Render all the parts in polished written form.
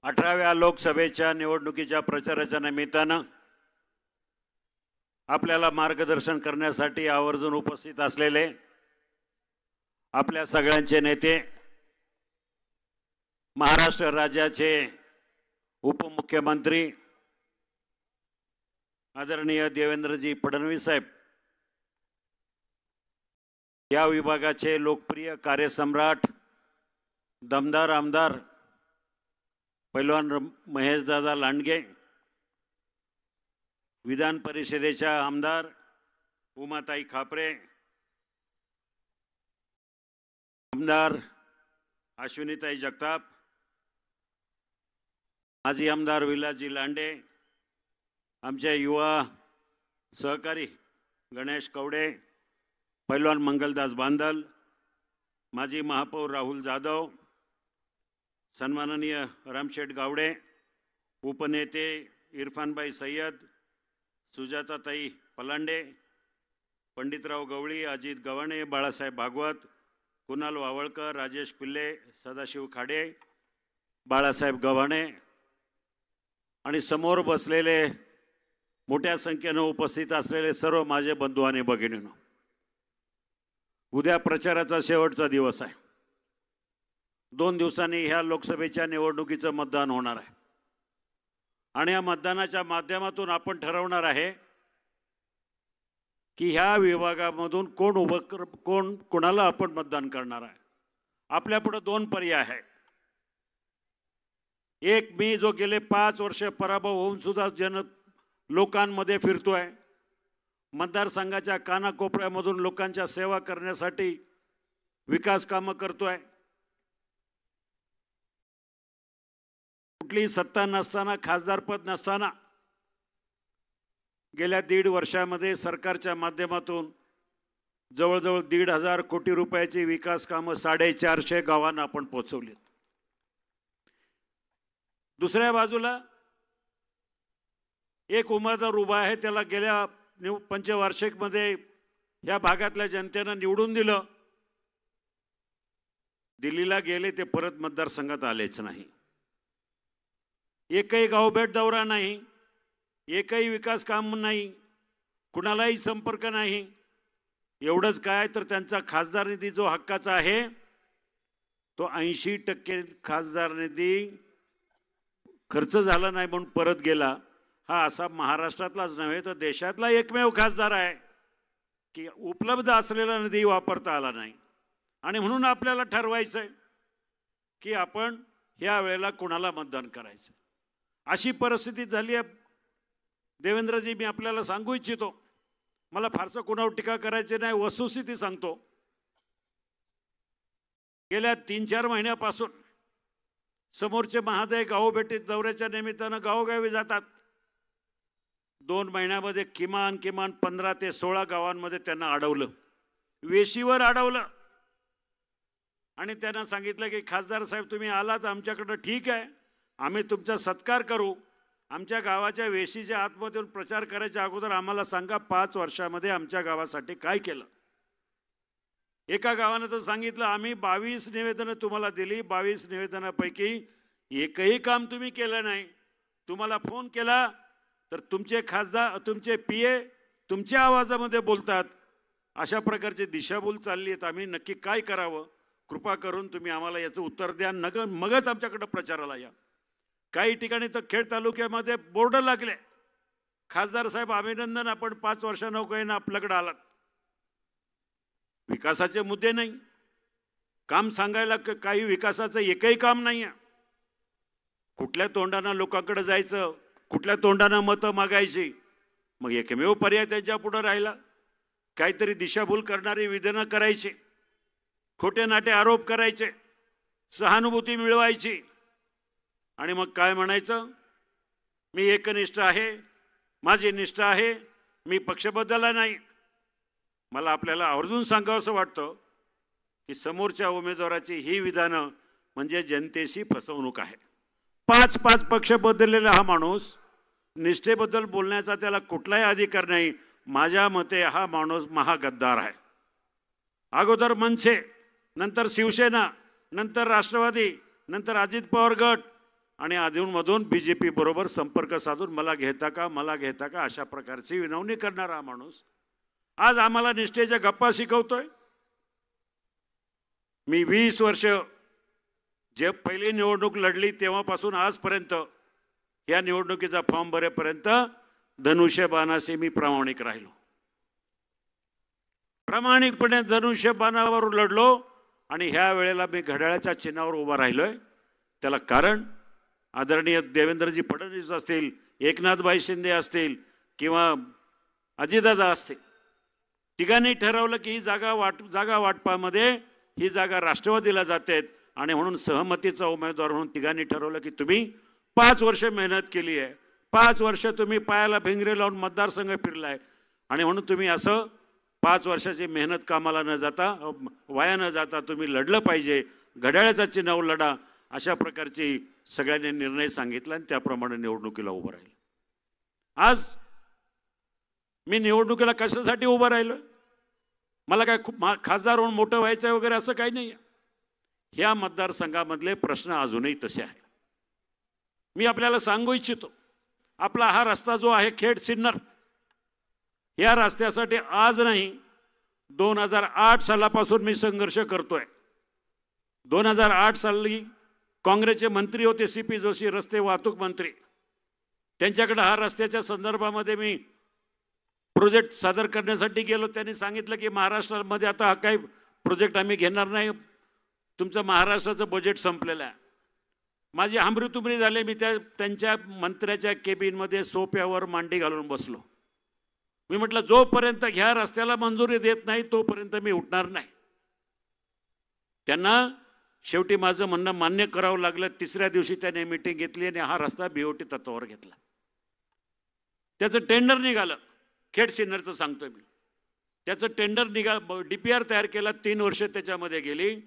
18व्या लोकसभेच्या निवडणुकीच्या प्रचाराच्या निमित्तानं आपल्याला मार्गदर्शन करण्यासाठी आवर्जून उपस्थित असलेले आपल्या सगळ्यांचे नेते, महाराष्ट्र राज्याचे उपमुख्यमंत्री आदरणीय देवेंद्रजी फडणवीस साहेब, या विभागाचे लोकप्रिय कार्यसम्राट दमदार आमदार पैलवान महेशदादा लांडगे, विधान परिषदेच्या आमदार उमाताई खापरे, आमदार अश्विनीताई जगताप, माजी आमदार विलासजी लांडे, आमचे युवा सहकारी गणेश कवडे, पैलवान मंगलदास बांदल, माजी महापौर राहुल जाधव, सन्माननीय रामशेठ गावडे, उपनेते इरफानभाई सय्यद, सुजाताताई पलांडे, पंडितराव गवळी, अजित गव्हाणे, बाळासाहेब भागवत, कुणाल वावळकर, राजेश पिल्ले, सदाशिव खाडे, बाळासाहेब गव्हाणे आणि समोर बसलेले मोठ्या संख्येने उपस्थित असलेले सर्व माझे बंधू आणि भगिनींनो, उद्या प्रचाराचा शेवटचा दिवस आहे. 2 दिवसांनी ह्या लोकसभेच्या निवडणुकीचं मतदान होणार आहे आणि या मतदानाच्या माध्यमातून आपण ठरवणार आहे की ह्या विभागामधून कोणाला आपण मतदान करणार आहे. आपल्यापुढे 2 पर्याय आहे. एक, मी जो गेले 5 वर्ष पराभव होऊन सुद्धा लोकांमध्ये फिरतोय, मतदारसंघाच्या कानाकोपऱ्यामधून लोकांच्या सेवा करण्यासाठी विकास कामं करतोय. कुठली सत्ता नसताना, खासदारपद नसताना गेल्या 1.5 वर्षामध्ये सरकारच्या माध्यमातून जवळजवळ 1,500 कोटी रुपयाची विकास कामं 450 गावांना आपण पोहोचवली. दुसऱ्या बाजूला एक उमेदवार उभा आहे, त्याला गेल्या पंचवार्षिकमध्ये या भागातल्या जनतेनं निवडून दिलं, दिल्लीला गेले, ते परत मतदारसंघात आलेच नाही. एकही गावभेट दौरा नाही, एकही विकास काम नाही, कुणालाही संपर्क नाही. एवढंच काय तर त्यांचा खासदार निधी जो हक्काचा आहे तो 80% खासदार निधी खर्च झाला नाही म्हणून परत गेला. हा असा महाराष्ट्रातलाच नव्हे तर देशातला एकमेव खासदार आहे की उपलब्ध असलेला निधी वापरता आला नाही. आणि म्हणून आपल्याला ठरवायचं आहे की आपण ह्या वेळेला कुणाला मतदान करायचं. अशी परिस्थिती झाली आहे. देवेंद्रजी, मी आपल्याला सांगू इच्छितो, मला फारसं कुणावर टीका करायची नाही, वस्तुस्थिती सांगतो. गेल्या 3-4 महिन्यापासून समोरचे महादय गावभेटीत दौऱ्याच्या निमित्तानं गावोगावी जातात. 2 महिन्यामध्ये किमान 15 ते 16 गावांमध्ये त्यांना अडवलं, वेशीवर अडवलं आणि त्यांना सांगितलं की खासदार साहेब, तुम्ही आलात आमच्याकडं, ठीक आहे, आम्ही तुमचा सत्कार करू. आमच्या गावाच्या वेशीच्या आतमध्ये येऊन प्रचार करायच्या अगोदर आम्हाला सांगा 5 वर्षामध्ये आमच्या गावासाठी काय केलं. एका गावानं तर सांगितलं, आम्ही 22 निवेदनं तुम्हाला दिली, 22 निवेदनापैकी एकही काम तुम्ही केलं नाही. तुम्हाला फोन केला तर तुमचे खासदार, तुमचे PA तुमच्या आवाजामध्ये बोलतात. अशा प्रकारची दिशाभूल चालली आहेत. आम्ही नक्की काय करावं, कृपा करून तुम्ही आम्हाला याचं उत्तर द्या, मगच आमच्याकडं प्रचाराला या. काही ठिकाणी तर खेड तालुक्यामध्ये बोर्ड लागले, खासदार साहेब अभिनंदन, आपण 5 वर्षांनौकाईनं आपल्याकडे आलात. विकासाचे मुद्दे नाही, काम सांगायला काही विकासाचं एकही काम नाही आहे. कुठल्या तोंडानं लोकांकडे जायचं, कुठल्या तोंडानं मतं मागायची. मग एकमेव पर्याय त्यांच्या पुढे राहिला, काहीतरी दिशाभूल करणारी विधानं करायची, खोटे नाटे आरोप करायचे, सहानुभूती मिळवायची आणि मग काय म्हणायचं, मी एकनिष्ठ आहे, माझी निष्ठा आहे, मी पक्ष बदलला नाही. मला आपल्याला आवर्जून सांगावंसं वाटतं की समोरच्या उमेदवाराची ही विधानं म्हणजे जनतेशी फसवणूक आहे. 5 पक्ष बदललेला हा माणूस, निष्ठेबद्दल बोलण्याचा त्याला कुठलाही अधिकार नाही. माझ्या मते हा माणूस महागद्दार आहे. अगोदर मनसे, नंतर शिवसेना, नंतर राष्ट्रवादी, नंतर अजित पवार गट, आणि अधूनमधून BJP बरोबर संपर्क साधून मला घेता का अशा प्रकारची विनवणी करणारा माणूस आज आम्हाला निष्ठेच्या गप्पा शिकवतोय। मी 20 वर्ष जे पहिली निवडणूक लढली तेव्हापासून आजपर्यंत या निवडणुकीचा फॉर्म भरेपर्यंत धनुष्यबाणाशी मी प्रामाणिक राहिलो, प्रामाणिकपणे धनुष्यबाणावर लढलो आणि ह्या वेळेला मी घड्याळाच्या चिन्हावर उभा राहिलोय। त्याला कारण आदरणीय देवेंद्रजी फडणवीस असतील, एकनाथभाई शिंदे असतील किंवा अजितदादा असतील, तिघांनी ठरवलं की ही जागा वाटपामध्ये ही जागा राष्ट्रवादीला जाते आणि म्हणून सहमतीचा उमेदवार म्हणून तिघांनी ठरवलं की तुम्ही 5 वर्ष मेहनत केली आहे, 5 वर्ष तुम्ही पायाला भिंगरे लावून मतदारसंघ फिरलाय आणि म्हणून तुम्ही असं 5 वर्षाची मेहनत कामाला न जाता वाया न जाता तुम्ही लढलं पाहिजे, घड्याळाच्या चिन्हावर लढा अशा प्रकारची सगळ्यांनी निर्णय सांगितला आणि त्याप्रमाणे निवडणुकीला उभं राहिलं। आज मी निवडणुकीला कशासाठी उभं राहिलो? मला काय खूप खासदार होऊन मोठं व्हायचं वगैरे असं काही नाही। ह्या मतदारसंघामधले प्रश्न अजूनही तसे आहेत। मी आपल्याला सांगू इच्छितो, आपला हा रस्ता जो आहे खेड सिन्नर, या रस्त्यासाठी आज नाही 2008 सालापासून मी संघर्ष करतोय। 2008 साली काँग्रेसचे मंत्री होते CP जोशी, रस्ते वाहतूक मंत्री, त्यांच्याकडे हा रस्त्याच्या संदर्भामध्ये मी प्रोजेक्ट सादर करण्यासाठी गेलो। त्यांनी सांगितलं की महाराष्ट्रामध्ये आता हा काही प्रोजेक्ट आम्ही घेणार नाही, तुमचं महाराष्ट्राचं बजेट संपलेलं आहे। माझी हमरीतुमरी झाले, मी त्यांच्या मंत्र्याच्या केबिनमध्ये सोफ्यावर मांडी घालून बसलो। मी म्हटलं जोपर्यंत ह्या रस्त्याला मंजुरी देत नाही तोपर्यंत मी उठणार नाही। त्यांना शेवटी माझं म्हणणं मान्य करावं लागलं। तिसऱ्या दिवशी त्याने मीटिंग घेतली आणि हा रस्ता BOT तत्वावर घेतला। त्याचं टेंडर निघालं, खेड सिन्नरचं सांगतोय मी, त्याचं टेंडर DPR तयार केला, 3 वर्ष त्याच्यामध्ये गेली।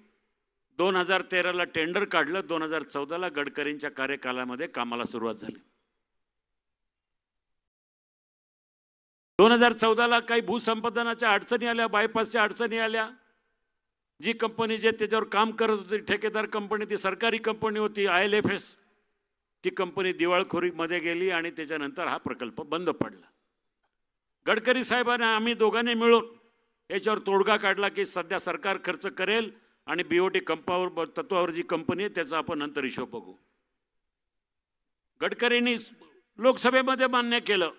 2013ला टेंडर काढलं, 2014ला गडकरींच्या कार्यकालामध्ये कामाला सुरुवात झाली। 2014ला काही भूसंपादनाच्या अडचणी आल्या, बायपासच्या अडचणी आल्या। जी कंपनी जे त्याच्यावर काम करत होती ठेकेदार कंपनी, ती सरकारी कंपनी होती ILFS, ती कंपनी दिवाळखोरीमध्ये गेली आणि त्याच्यानंतर हा प्रकल्प बंद पडला। गडकरी साहेबांना आम्ही दोघांनी मिळून याच्यावर तोडगा काढला की सध्या सरकार खर्च करेल आणि BOT कंपावर तत्वावर जी कंपनी आहे त्याचा आपण नंतर हिशोब बघू। गडकरींनी लोकसभेमध्ये मान्य केलं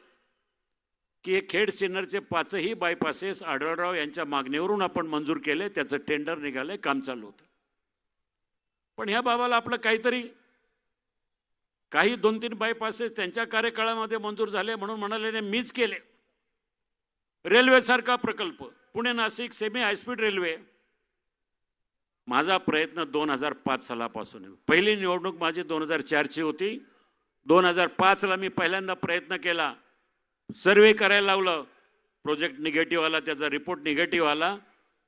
की हे खेड सिन्नरचे 5ही बायपासेस आढळराव यांच्या मागणीवरून आपण मंजूर केले, त्याचं टेंडर निघाले, काम चालू होतं। पण ह्या बाबाला आपलं काही 2-3 बायपासेस त्यांच्या कार्यकाळामध्ये मंजूर झाले म्हणून म्हणाले मीच केले। रेल्वेसारखा प्रकल्प, Pune Nashik semi high speed railway, माझा प्रयत्न 2005 सालापासून आहे। पहिली निवडणूक माझी 2004ची होती। 2005ला मी पहिल्यांदा प्रयत्न केला, सर्वे करायला लावलं, प्रोजेक्ट निगेटिव्ह आला, त्याचा रिपोर्ट निगेटिव्ह आला।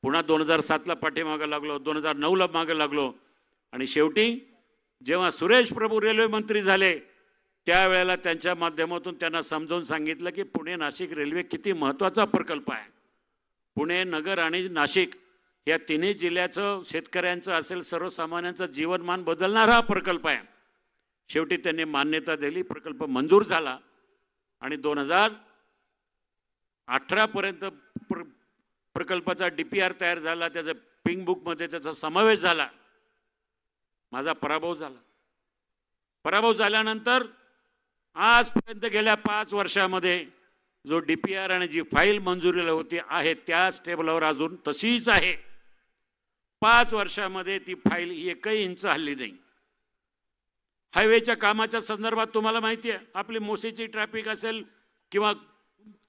पुन्हा 2007ला पाठीमागं लागलो, 2009ला मागं लागलो आणि शेवटी जेव्हा सुरेश प्रभू रेल्वे मंत्री झाले त्यावेळेला त्यांच्या माध्यमातून त्यांना समजावून सांगितलं की पुणे नाशिक रेल्वे किती महत्त्वाचा प्रकल्प आहे। पुणे नगर आणि नाशिक या तिन्ही जिल्ह्याचं, शेतकऱ्यांचं असेल सर्वसामान्यांचं जीवनमान बदलणारा हा प्रकल्प आहे। शेवटी त्यांनी मान्यता दिली, प्रकल्प मंजूर झाला आणि 2018 पर्यंत प्रकल्पाचा DPR तयार झाला, त्याचा पिंक बुकमध्ये त्याचा समावेश झाला। माझा पराभव झाला। पराभव झाल्यानंतर आजपर्यंत गेल्या 5 वर्षामध्ये जो DPR आणि जी फाईल मंजुरीला होती आहे त्याच टेबलावर अजून तशीच आहे। 5 वर्षामध्ये ती फाईल 1 इंच हलली नाही। हायवेच्या कामाच्या संदर्भात तुम्हाला माहिती आहे, आपली मोशीची ट्रॅफिक असेल किंवा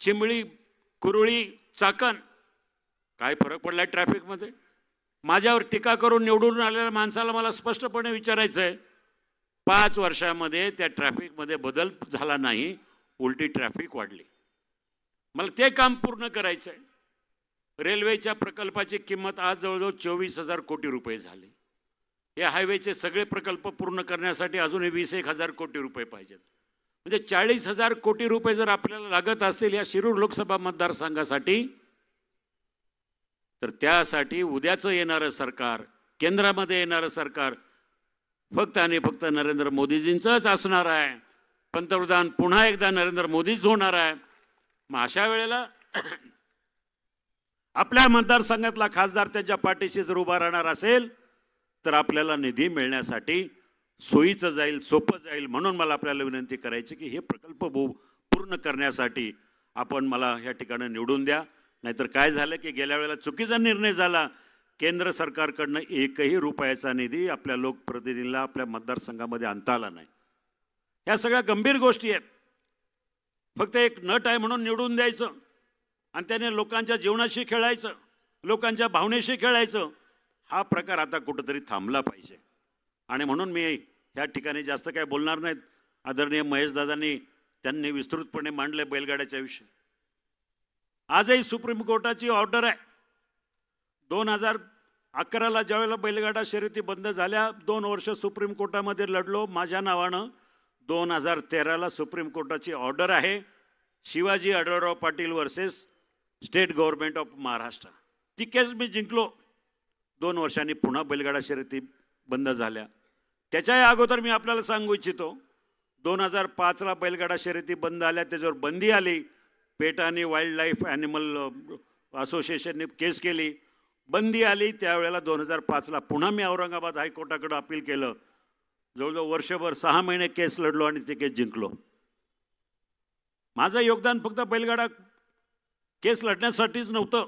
चिंबळी, कुरुळी, चाकण, काय फरक पडला ट्रॅफिकमध्ये? माझ्यावर टीका करून निवडून आलेल्या माणसाला मला स्पष्टपणे विचारायचं आहे, 5 वर्षामध्ये त्या ट्रॅफिकमध्ये बदल झाला नाही, उलटी ट्रॅफिक वाढली। मला ते काम पूर्ण करायचं आहे। रेल्वेच्या प्रकल्पाची किंमत आज जवळजवळ 24,000 कोटी रुपये झाली। या हायवेचे सगळे प्रकल्प पूर्ण करण्यासाठी अजूनही 21,000 कोटी रुपये पाहिजेत। म्हणजे 40,000 कोटी रुपये जर आपल्याला लागत असतील या शिरूर लोकसभा मतदारसंघासाठी, तर त्यासाठी उद्याचं येणारं सरकार, केंद्रामध्ये येणारं सरकार फक्त आणि फक्त नरेंद्र मोदीजींचंच असणार आहे. पंतप्रधान पुन्हा एकदा नरेंद्र मोदीच होणार आहे. मग अशा वेळेला आपल्या मतदारसंघातला खासदार त्याच्या पाठीशी जर उभा राहणार असेल तर आपल्याला निधी मिळण्यासाठी सोयीचं जाईल, सोपं जाईल. म्हणून मला आपल्याला विनंती करायची की हे प्रकल्प पूर्ण करण्यासाठी आपण मला या ठिकाणी निवडून द्या. नाहीतर काय झालं की गेल्या वेळेला चुकीचा निर्णय झाला. केंद्र सरकारकडनं एकही रुपयाचा निधी आपल्या लोकप्रतिनिधींना आपल्या मतदारसंघामध्ये आणता आला नाही. या सगळ्या गंभीर गोष्टी आहेत. फक्त एक नट आहे म्हणून निवडून द्यायचं आणि त्याने लोकांच्या जीवनाशी खेळायचं, लोकांच्या भावनेशी खेळायचं, हा प्रकार आता कुठंतरी थांबला पाहिजे. आणि म्हणून मी ह्या ठिकाणी जास्त काय बोलणार नाहीत. आदरणीय महेशदादांनी त्यांनी विस्तृतपणे मांडले बैलगाड्याच्या विषयी. आजही सुप्रीम कोर्टाची ऑर्डर आहे. 2011ला ज्यावेळेला बैलगाडा शर्यती बंद झाल्या 2 वर्ष सुप्रीम कोर्टामध्ये लढलो माझ्या नावानं. 2013ला सुप्रीम कोर्टाची ऑर्डर आहे Shivaji Adhalrao Patil versus state government of Maharashtra. ती केस मी जिंकलो. 2 वर्षांनी पुन्हा बैलगाडा शर्यती बंद झाल्या. त्याच्याही अगोदर मी आपल्याला सांगू इच्छितो 2005ला बैलगाडा शर्यती बंद आल्या, त्याच्यावर बंदी आली. पेट आणि वाईल्ड लाईफ ॲनिमल असोसिएशनने केस केली, बंदी आली. त्यावेळेला 2005ला पुन्हा मी औरंगाबाद हायकोर्टाकडे अपील केलं. जवळजवळ वर्षभर 6 महिने केस लढलो आणि ते केस जिंकलो. माझं योगदान फक्त बैलगाडा केस लढण्यासाठीच नव्हतं.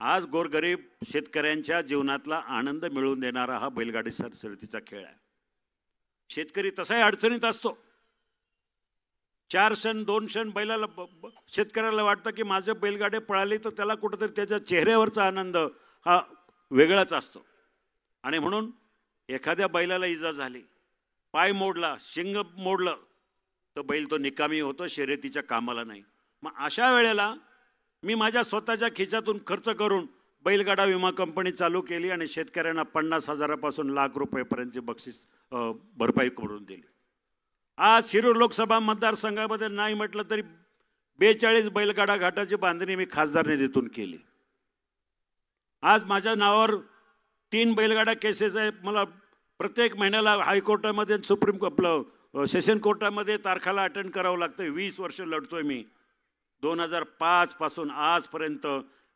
आज गोरगरीब शेतकऱ्यांच्या जीवनातला आनंद मिळवून देणारा हा बैलगाडी शर्यतीचा खेळ आहे. शेतकरी तसाही अडचणीत असतो. 4 क्षण 2 क्षण बैलाला शेतकऱ्याला वाटतं की माझे बैलगाडे पळाली तर त्याला कुठंतरी त्याच्या चेहऱ्यावरचा आनंद हा वेगळाच असतो. आणि म्हणून एखाद्या बैलाला इजा झाली, पाय मोडला, शिंग मोडलं तर बैल तो निकामी होतो, शर्यतीच्या कामाला नाही. मग अशा वेळेला मी माझ्या स्वतःच्या खिशातून खर्च करून बैलगाडा विमा कंपनी चालू केली आणि शेतकऱ्यांना 50,000पासून लाख रुपयेपर्यंतची बक्षीस भरपाई करून दिली. आज शिरूर लोकसभा मतदारसंघामध्ये नाही म्हटलं तरी 42 बैलगाडा घाटाची बांधणी मी खासदार निधीतून केली. आज माझ्या नावावर 3 बैलगाडा केसेस आहे. मला प्रत्येक महिन्याला हायकोर्टामध्ये सुप्रीम आपलं सेशन कोर्टामध्ये तारखाला अटेंड करावं लागतं. 20 वर्ष लढतोय मी. 2005 पासून आजपर्यंत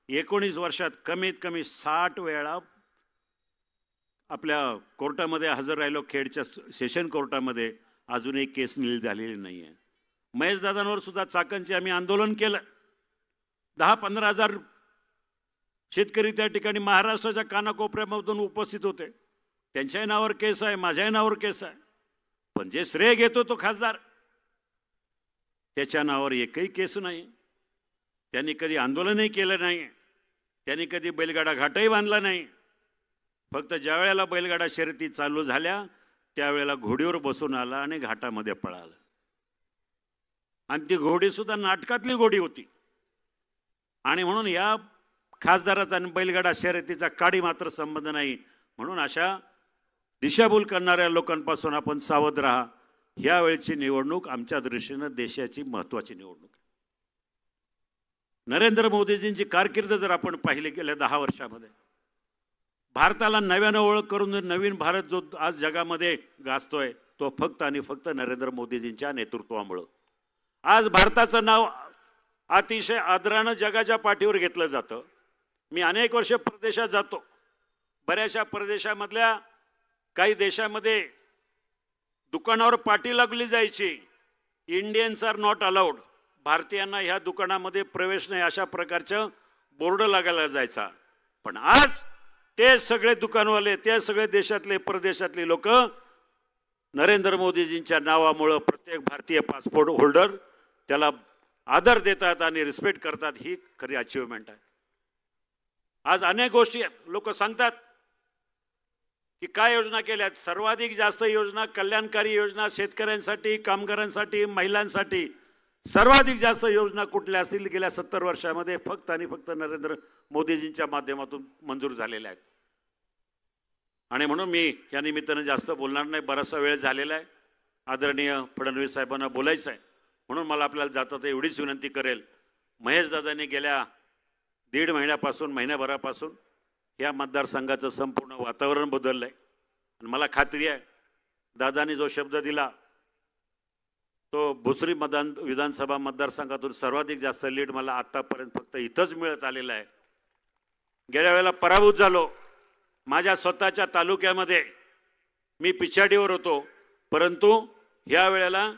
19 वर्षात कमीत कमी 60 वेळा आपल्या कोर्टामध्ये हजर राहिलो. खेडच्या सेशन कोर्टामध्ये अजूनही केस नील झालेली नाही आहे. महेशदादांवर सुद्धा चाकणचे आम्ही आंदोलन केलं. 10-15 हजार शेतकरी त्या ठिकाणी महाराष्ट्राच्या कानाकोपऱ्यामधून उपस्थित होते. त्यांच्याही नावावर केस आहे, माझ्याही नावावर केस आहे. पण जे श्रेय घेतो तो खासदार, त्याच्या नावावर एकही केस नाही. त्यांनी कधी आंदोलनही केलं नाही, त्यांनी कधी बैलगाडा घाटही बांधला नाही. फक्त ज्या वेळेला बैलगाडा शर्यती चालू झाल्या त्यावेळेला घोडीवर बसून आला आणि घाटामध्ये पळाला. आणि ती घोडी सुद्धा नाटकातली घोडी होती. आणि म्हणून या खासदाराचा आणि बैलगाडा शर्यतीचा काडी मात्र संबंध नाही. म्हणून अशा दिशाभूल करणाऱ्या लोकांपासून आपण सावध राहा. यावेळची निवडणूक आमच्या दृष्टीनं देशाची महत्त्वाची निवडणूक आहे. नरेंद्र मोदीजींची कारकीर्द जर आपण पाहिली गेल्या 10 वर्षामध्ये भारताला नव्यानं ओळख करून नवीन भारत जो आज जगामध्ये गाजतोय तो फक्त आणि फक्त नरेंद्र मोदीजींच्या नेतृत्वामुळं. आज भारताचं नाव अतिशय आदरानं जगाच्या पाठीवर घेतलं जातं. मी अनेक वर्ष परदेशात जातो. बऱ्याचशा परदेशामधल्या काही देशामध्ये दुकानावर पाटी लागली जायची, इंडियन्स आर नॉट अलाउड, भारतीयांना ह्या दुकानामध्ये प्रवेश नाही, अशा प्रकारचं बोर्ड लागायला जायचा. पण आज ते सगळे दुकानवाले, ते सगळे देशातले परदेशातले लोक नरेंद्र मोदीजींच्या नावामुळं प्रत्येक भारतीय पासपोर्ट होल्डर त्याला आदर देतात आणि रिस्पेक्ट करतात. ही खरी अचिव्हमेंट आहे. आज अनेक गोष्टी आहेत. लोक सांगतात की काय योजना केल्यात. सर्वाधिक जास्त योजना, कल्याणकारी योजना शेतकऱ्यांसाठी, कामगारांसाठी, महिलांसाठी सर्वाधिक जास्त योजना कुठल्या असतील गेल्या 70 वर्षामध्ये फक्त आणि फक्त नरेंद्र मोदीजींच्या माध्यमातून मंजूर झालेल्या आहेत. आणि म्हणून मी या निमित्तानं जास्त बोलणार नाही, बराचसा वेळ झालेला आहे. आदरणीय फडणवीस साहेबांना बोलायचं आहे. म्हणून मला आपल्याला जाता एवढीच विनंती करेल, महेशदादांनी गेल्या 1.5 महिन्यापासून, महिन्याभरापासून या मतदारसंघाचं संपूर्ण वातावरण बदललं आहे. आणि मला खात्री आहे दादानी जो शब्द दिला तो भोसरी विधानसभा मतदारसंघातून सर्वाधिक जास्त लीड मला आतापर्यंत फक्त इथंच मिळत आलेला आहे। गेल्या वेळेला पराभूत झालो, माझ्या स्वतःच्या तालुक्यामध्ये मी पिछाडीवर होतो, परंतु ह्या वेळेला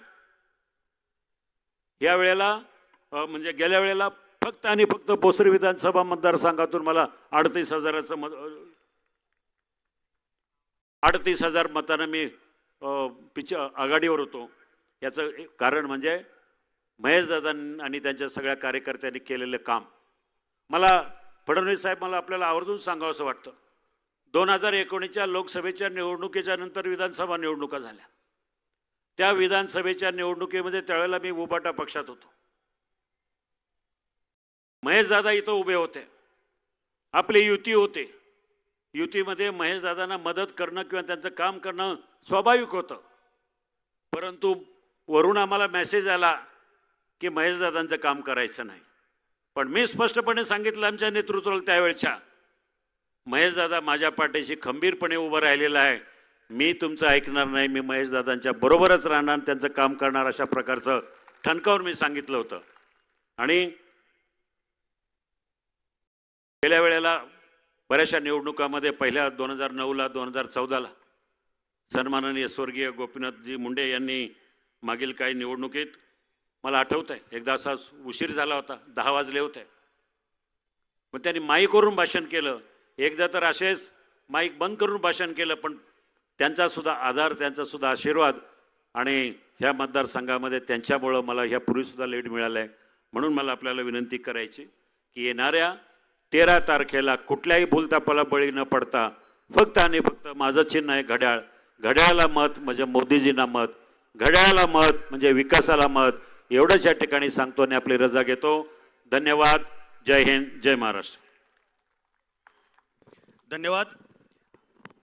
म्हणजे गेल्या वेळेला फक्त आणि फक्त भोसरी विधानसभा मतदारसंघातून मला 38,000 मतांना मी आघाडीवर होतो। याचं कारण म्हणजे महेश दादा आणि त्यांच्या सगळ्या कार्यकर्त्यांनी केलेले काम। मला फडणवीस साहेब, मला आपल्याला आवर्जून सांगावंसं वाटतं, 2019च्या लोकसभेच्या निवडणुकीच्या नंतर विधानसभा निवडणुका झाल्या। त्या विधानसभेच्या निवडणुकीमध्ये त्यावेळेला मी उबाटा पक्षात होतो, महेश दादा इथं उभे होते, आपली युती होते। युतीमध्ये महेश दादांना मदत करणं किंवा त्यांचं काम करणं स्वाभाविक होतं, परंतु वरून आम्हाला मेसेज आला की महेश दादांचं काम करायचं नाही। पण मी स्पष्टपणे सांगितलं आमच्या नेतृत्वाला त्यावेळच्या, महेश दादा माझ्या पाठीशी खंबीरपणे उभं राहिलेला आहे, मी तुमचं ऐकणार नाही, मी महेश दादांच्या बरोबरच राहणार, त्यांचं काम करणार, अशा प्रकारचं ठणकावून मी सांगितलं होतं। आणि गेल्या वेळेला बऱ्याचशा निवडणुकामध्ये पहिल्या 2009ला 2014ला सन्माननीय स्वर्गीय गोपीनाथजी मुंडे यांनी मागील काही निवडणुकीत, मला आठवतं आहे एकदा असा उशीर झाला होता, 10 वाजले होते, मग त्यांनी माईकवरून भाषण केलं, एकदा तर असेच माईक बंद करून भाषण केलं, पण त्यांचा सुद्धा आधार, त्यांचा सुद्धा आशीर्वाद आणि ह्या मतदारसंघामध्ये त्यांच्यामुळं मला ह्यापूर्वीसुद्धा लीड मिळालं आहे। म्हणून मला आपल्याला विनंती करायची की येणाऱ्या 13 तारखेला कुठल्याही भूलथापाला बळी न पडता फक्त आणि फक्त माझं चिन्ह आहे घड्याळ, घड्याळाला मत म्हणजे मोदीजींना मत, घड्याळाला मत म्हणजे विकासाला मत, एवढंच या ठिकाणी सांगतो आणि आपली रजा घेतो। धन्यवाद। जय हिंद, जय महाराष्ट्र। धन्यवाद।